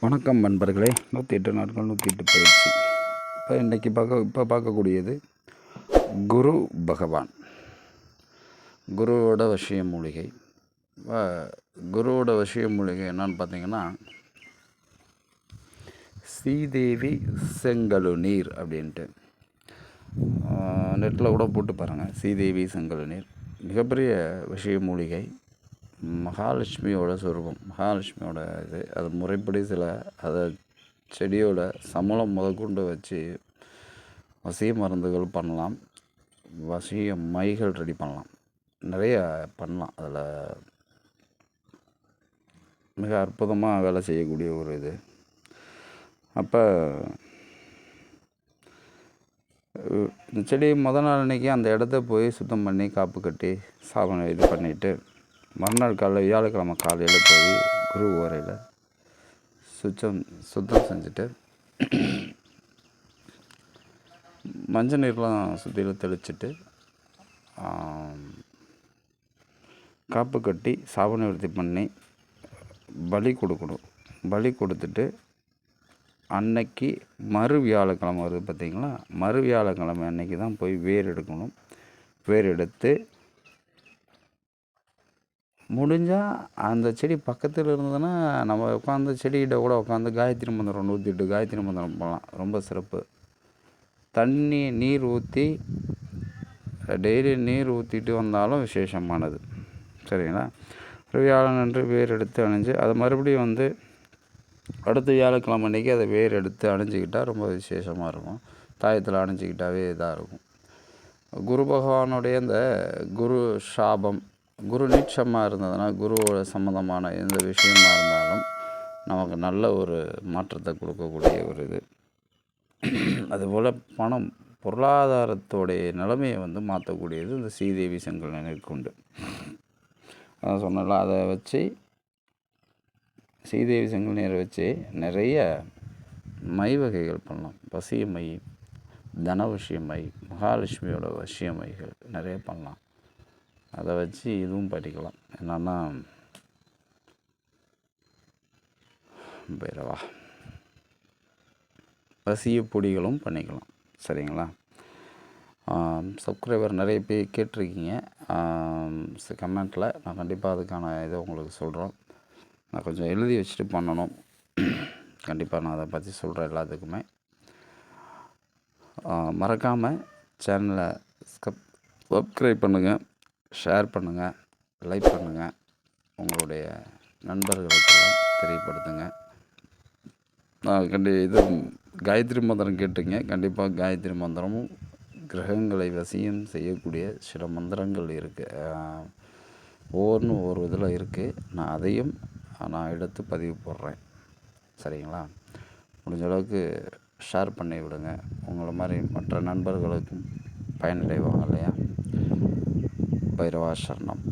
வணக்கம் நண்பர்களே. 108 நாட்கள் 108 பயிற்சி. இன்றைக்கி பார்க்கக்கூடியது குரு பகவான், குருவோட வசிய மூலிகை. குருவோட வசிய மூலிகை என்னன்னு பார்த்தீங்கன்னா, ஸ்ரீதேவி செங்கழுநீர் அப்படின்ட்டு நெட்டில் கூட போட்டு பாருங்கள். ஸ்ரீதேவி செங்கழுநீர் மிகப்பெரிய விஷய மூலிகை. மகாலட்சுமியோட சொரூபம், மகாலட்சுமியோட இது. அது முறைப்படி அதை செடியோட சமலம் முதற்கொண்டு வச்சு வசிய மருந்துகள் பண்ணலாம், வசிய மைகள் ரெடி பண்ணலாம், நிறைய பண்ணலாம். அதில் மிக அற்புதமாக வேலை செய்யக்கூடிய ஒரு இது. அப்போ இந்த செடி நாள் அன்றைக்கி அந்த இடத்த போய் சுத்தம் பண்ணி காப்பு கட்டி சாபனை இது பண்ணிவிட்டு, மறுநாள் காலையில் வியாழக்கிழமை காலையில் போய் குரு ஓரையில் சுத்தம் செஞ்சுட்டு மஞ்சள் நீர்லாம் சுற்றிலும் தெளிச்சுட்டு காப்பு கட்டி சாபனை விருத்தி பண்ணி பலி கொடுக்கணும். பலி கொடுத்துட்டு அன்னைக்கு மறு வியாழக்கிழமை வருது பார்த்திங்களா, மறு வியாழக்கிழமை அன்றைக்கி தான் போய் வேர் எடுக்கணும். வேர் எடுத்து முடிஞ்சால் அந்த செடி பக்கத்தில் இருந்ததுன்னா நம்ம உட்காந்து செடிகிட்ட கூட உட்காந்து காயத்ரி மந்திரம் 108 காயத்ரி மந்திரம் பண்ணலாம். ரொம்ப சிறப்பு. நீர் ஊற்றி டெய்லி நீர் ஊற்றிட்டு வந்தாலும் விசேஷமானது. சரிங்களா? வியாழன் அன்று வேர் எடுத்து அணிஞ்சு அதை மறுபடியும் அடுத்த வியாழக்கிழமை அன்றைக்கி அதை வேர் எடுத்து அணிஞ்சிக்கிட்டால் ரொம்ப விசேஷமாக இருக்கும். தாயத்தில் அணிஞ்சிக்கிட்டாவே இதாக இருக்கும். குரு பகவானுடைய இந்த குரு சாபம், குரு நீட்சமாக இருந்ததுன்னா, குருவோட சம்மந்தமான எந்த விஷயமாக இருந்தாலும் நமக்கு நல்ல ஒரு மாற்றத்தை கொடுக்கக்கூடிய ஒரு இது. அதுபோல் பொருளாதாரத்தோடைய நிலைமையை மாற்றக்கூடியது இந்த ஸ்ரீதேவி செங்கழுநீர் உண்டு. அதான் சொன்னல, அதை வச்சு ஸ்ரீதேவி செங்கழுநீரை வச்சு நிறைய மை வகைகள் பண்ணலாம். வசிய மை, தன வசிய மை, மகாலட்சுமியோட வசிய மைகள் நிறைய பண்ணலாம். அதை வச்சு இதுவும் படிக்கலாம். என்னன்னா, பைரவா வசிய பொடிகளும் பண்ணிக்கலாம். சரிங்களா? சப்ஸ்கிரைபர் நிறைய பேர் கேட்டிருக்கீங்க கமெண்ட்டில். நான் கண்டிப்பாக அதுக்கான இதை உங்களுக்கு சொல்கிறோம். நான் கொஞ்சம் எழுதி வச்சுட்டு பண்ணணும். கண்டிப்பாக நான் அதை பற்றி சொல்கிறேன் எல்லாத்துக்குமே. மறக்காமல் சேனலை சப்ஸ்கிரைப் பண்ணுங்கள், ஷேர் பண்ணுங்கள், லைக் பண்ணுங்கள், உங்களுடைய நண்பர்களுக்கெல்லாம் தெரியப்படுத்துங்க. இது காயத்ரி மந்திரம் கேட்டுங்க. கண்டிப்பாக காயத்ரி மந்திரமும் கிரகங்களை வசியம் செய்யக்கூடிய சில மந்திரங்கள் இருக்குது. ஒவ்வொன்றும் ஒவ்வொரு இதில் இருக்குது. நான் அதையும் எடுத்து பதிவு போடுறேன். சரிங்களா? முடிஞ்ச அளவுக்கு ஷேர் பண்ணி விடுங்க. உங்களை மாதிரி மற்ற நண்பர்களுக்கும் பயனடைவாங்க இல்லையா? பைரவா சரணம்.